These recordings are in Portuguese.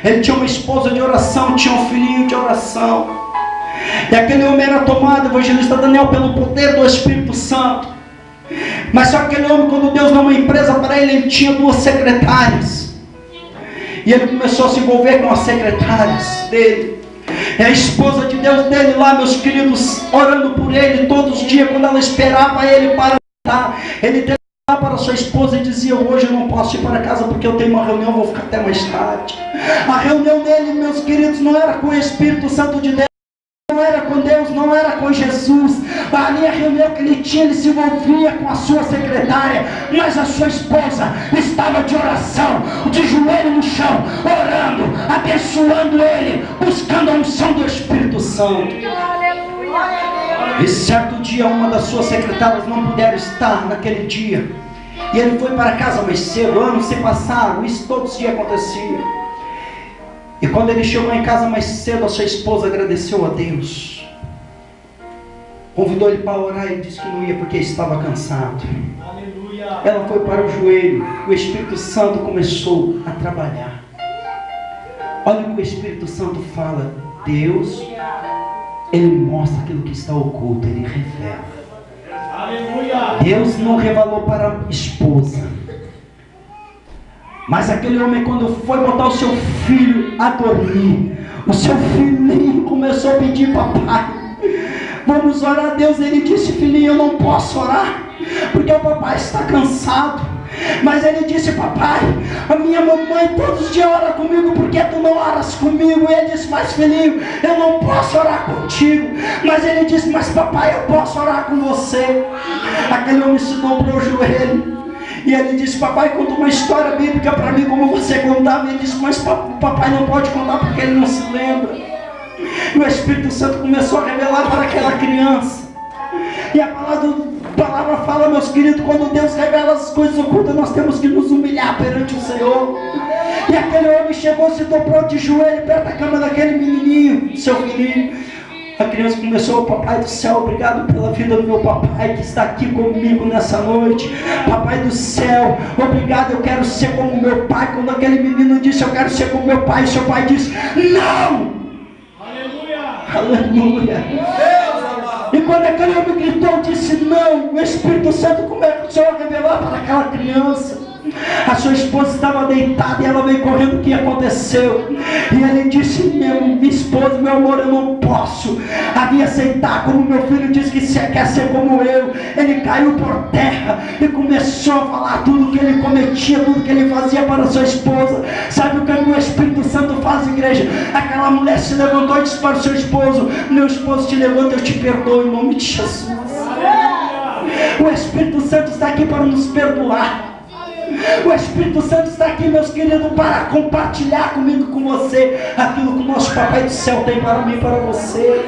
Ele tinha uma esposa de oração, tinha um filhinho de oração. E aquele homem era tomado, evangelista Daniel, pelo poder do Espírito Santo. Mas só que aquele homem, quando Deus deu uma empresa para ele, ele tinha 2 secretárias. E ele começou a se envolver com as secretárias dele. E a esposa de Deus dele lá, meus queridos, orando por ele todos os dias, quando ela esperava ele para orar, ele telefonava para sua esposa e dizia: hoje eu não posso ir para casa porque eu tenho uma reunião, vou ficar até mais tarde. A reunião dele, meus queridos, não era com o Espírito Santo de Deus, não era com Deus, não era com Jesus. Ali a reunião que ele tinha, ele se envolvia com a sua secretária, mas a sua esposa estava de oração, de joelho no chão, orando, abençoando ele, buscando a unção do Espírito Santo. E certo dia, uma das suas secretárias não puderam estar naquele dia, e ele foi para casa mais cedo. Anos se passaram, isso todos os dias acontecia. E quando ele chegou em casa mais cedo, a sua esposa agradeceu a Deus, convidou ele para orar e disse que não ia porque estava cansado. Aleluia. Ela foi para o joelho, o Espírito Santo começou a trabalhar. Olha o que o Espírito Santo fala. Deus, Ele mostra aquilo que está oculto, Ele revela. Aleluia. Deus não revelou para a esposa, mas aquele homem, quando foi botar o seu filho a dormir, o seu filhinho começou a pedir: papai, vamos orar a Deus. Ele disse: filhinho, eu não posso orar, porque o papai está cansado. Mas ele disse: papai, a minha mamãe todos os dias ora comigo, porque tu não oras comigo? E ele disse: mas filhinho, eu não posso orar contigo. Mas ele disse: mas papai, eu posso orar com você. Aquele homem se dobrou o joelho, e ele disse: papai, conta uma história bíblica para mim, como você contava. E ele disse: mas papai não pode contar porque ele não se lembra. E o Espírito Santo começou a revelar para aquela criança. E a palavra fala, meus queridos, quando Deus revela as coisas ocultas, nós temos que nos humilhar perante o Senhor. E aquele homem chegou, se dobrou de joelho perto da cama daquele menininho, seu filhinho. A criança começou: papai do céu, obrigado pela vida do meu papai que está aqui comigo nessa noite. Papai do céu, obrigado, eu quero ser como meu pai. Quando aquele menino disse: eu quero ser como meu pai, o seu pai disse: não! Aleluia! E quando aquele homem gritou, disse não, o Espírito Santo começou a revelar para aquela criança. A sua esposa estava deitada e ela veio correndo: o que aconteceu? E ele disse: minha esposa, meu amor, eu não posso me aceitar como meu filho disse que quer ser como eu. Ele caiu por terra e começou a falar tudo que ele cometia, tudo que ele fazia para sua esposa. Sabe o que o Espírito Santo faz, igreja? Aquela mulher se levantou e disse para o seu esposo: meu esposo te levanta, eu te perdoo em nome de Jesus. O Espírito Santo está aqui para nos perdoar. O Espírito Santo está aqui, meus queridos, para compartilhar comigo, com você, aquilo que o nosso Papai do Céu tem para mim e para você.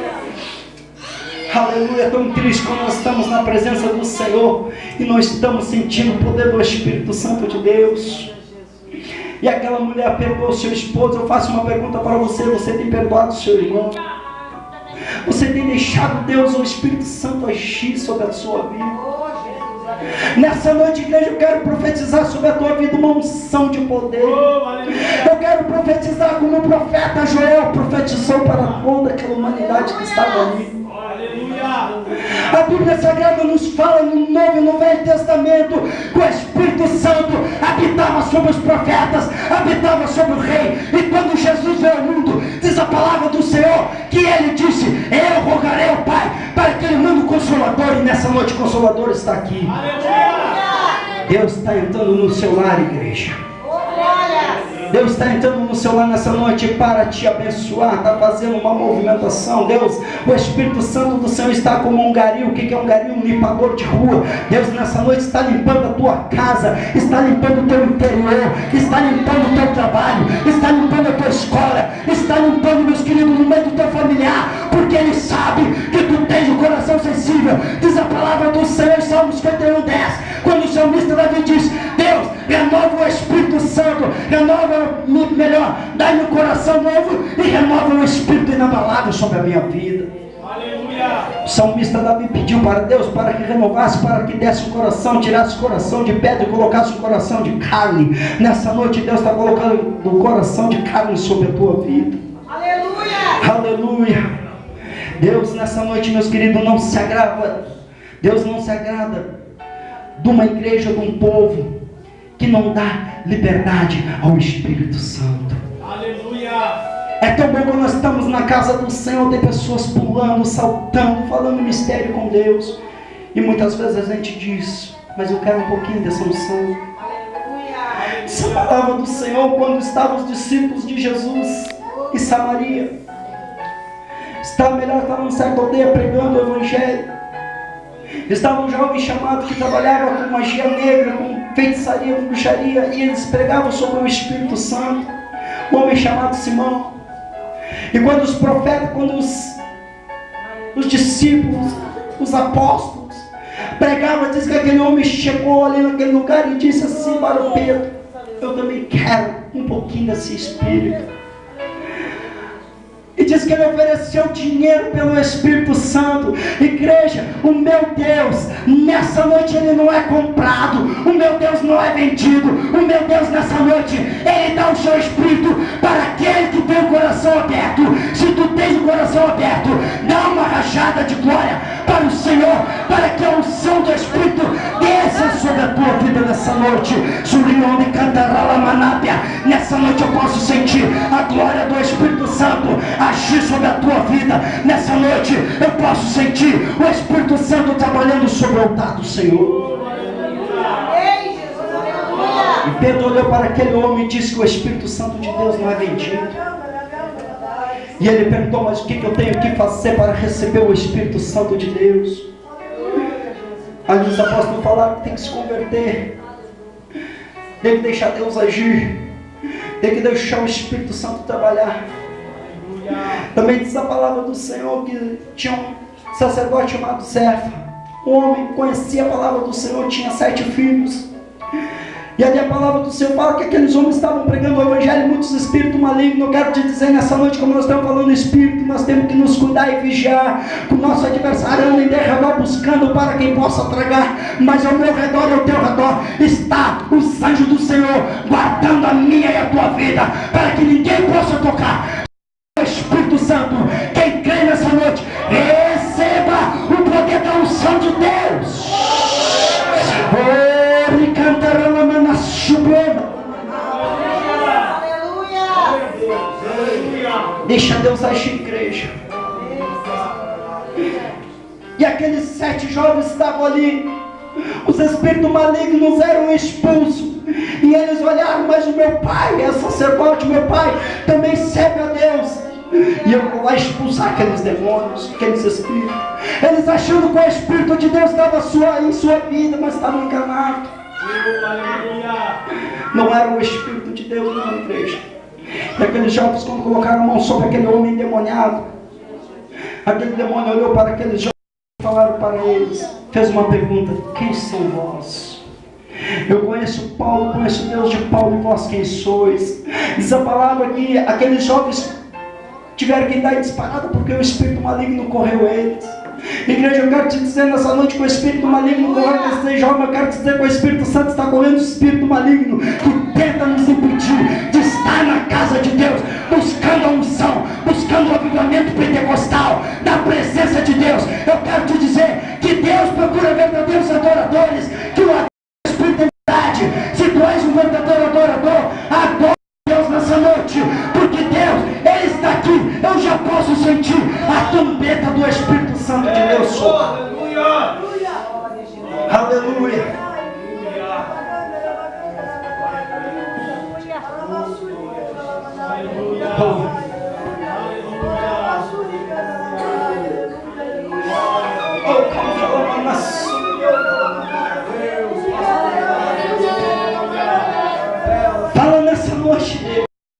Aleluia. É tão triste quando nós estamos na presença do Senhor e nós estamos sentindo o poder do Espírito Santo de Deus. E aquela mulher perdoou seu esposo. Eu faço uma pergunta para você: você tem perdoado seu irmão? Você tem deixado Deus, o Espírito Santo, agir sobre a sua vida? Nessa noite, igreja, eu quero profetizar sobre a tua vida uma unção de poder. Eu quero profetizar como o profeta Joel profetizou para toda aquela humanidade que estava ali. A Bíblia Sagrada nos fala no Novo e no Velho Testamento que o Espírito Santo habitava sobre os profetas, habitava sobre o rei. E quando Jesus veio ao mundo, diz a palavra do Senhor que ele disse: eu rogarei ao Pai para que ele mande o Consolador. E nessa noite o Consolador está aqui. Deus está entrando no seu lar, igreja. Deus está entrando no seu lar nessa noite para te abençoar, está fazendo uma movimentação. Deus, o Espírito Santo do Senhor está como um gari. O que é um gari? Um limpador de rua. Deus nessa noite está limpando a tua casa, está limpando o teu interior, está limpando o teu trabalho, está limpando a tua escola, está limpando, meus queridos, no meio do teu familiar, porque Ele sabe que tu tens um coração sensível. Diz a palavra do Senhor em Salmo 51:10, quando o salmista Davi diz: Deus, renova o Espírito Santo, renova, melhor, dá-me um coração novo e renova o Espírito inabalável sobre a minha vida. O salmista Davi pediu para Deus para que renovasse, para que desse um coração, tirasse o coração de pedra e colocasse um coração de carne. Nessa noite Deus está colocando um coração de carne sobre a tua vida. Aleluia! Aleluia! Deus nessa noite, meus queridos, não se agrada. Deus não se agrada de uma igreja, de um povo que não dá liberdade ao Espírito Santo. Aleluia! É tão bom quando nós estamos na casa do Senhor, tem pessoas pulando, saltando, falando mistério com Deus. E muitas vezes a gente diz, mas eu quero um pouquinho dessa unção. Essa palavra do Senhor, quando estavam os discípulos de Jesus em Samaria, estava melhor estar numa certa aldeia pregando o Evangelho. Estava um jovem chamado que trabalhava com magia negra, com feitiçaria, com bruxaria, e eles pregavam sobre o Espírito Santo. Um homem chamado Simão. E quando os profetas, quando os discípulos, os apóstolos pregavam, diz que aquele homem chegou ali naquele lugar e disse assim para o Pedro: eu também quero um pouquinho desse Espírito. E diz que ele ofereceu dinheiro pelo Espírito Santo. Igreja, o meu Deus, nessa noite ele não é comprado. O meu Deus não é vendido. O meu Deus nessa noite, ele dá o seu Espírito para aquele que tem o coração aberto. Se tu tens o coração aberto, dá uma rajada de glória para o Senhor, para que a unção do Espírito desça sobre a tua vida nessa noite. Nessa noite eu posso sentir a glória do Espírito Santo agir sobre a tua vida. Nessa noite eu posso sentir o Espírito Santo trabalhando sobre o altar do Senhor. E Pedro olhou para aquele homem e disse que o Espírito Santo de Deus não é vendido. E ele perguntou: mas o que eu tenho que fazer para receber o Espírito Santo de Deus? Aí os apóstolos falaram que tem que se converter, tem que deixar Deus agir, tem que deixar o Espírito Santo trabalhar. Também diz a palavra do Senhor que tinha um sacerdote chamado Zefa. Um homem conhecia a palavra do Senhor, tinha 7 filhos. E ali a palavra do Senhor fala que aqueles homens estavam pregando o Evangelho e muitos espíritos malignos. Eu quero te dizer nessa noite, como nós estamos falando espírito, nós temos que nos cuidar e vigiar. O nosso adversário anda em derredor buscando para quem possa tragar. Mas ao meu redor e ao teu redor está os anjos do Senhor guardando a minha e a tua vida, para que ninguém possa tocar. O Espírito Santo, quem crê nessa noite, receba o poder da unção de Deus. Deixa Deus agir, igreja. E aqueles 7 jovens estavam ali. Os espíritos malignos eram expulsos. E eles olharam: mas o meu pai é sacerdote, meu pai também serve a Deus. E eu vou lá expulsar aqueles demônios, aqueles espíritos. Eles achando que o Espírito de Deus estava em sua vida, mas estavam enganados. Não era o Espírito de Deus, não, igreja. E aqueles jovens, quando colocaram a mão sobre aquele homem endemoniado, aquele demônio olhou para aqueles jovens e falaram para eles, fez uma pergunta: quem são vós? Eu conheço Paulo, conheço o Deus de Paulo, e vós quem sois? Diz a palavra que aqueles jovens tiveram que dar disparada porque o espírito maligno correu a eles. Igreja, eu quero te dizer nessa noite que o espírito maligno correu nesse jovem. Eu quero te dizer que o Espírito Santo está correndo o espírito maligno que tenta nos impedir de estar na casa de Deus, buscando a unção, buscando o avivamento pentecostal da presença de Deus. Eu quero te dizer que Deus procura verdadeiros adoradores, que o Espírito é verdade. Se tu és um verdadeiro adorador, adora Deus nessa noite, porque Deus, Ele está aqui. Eu já posso sentir a trombeta do Espírito Santo de Deus sobre. Aleluia! Aleluia! Oh.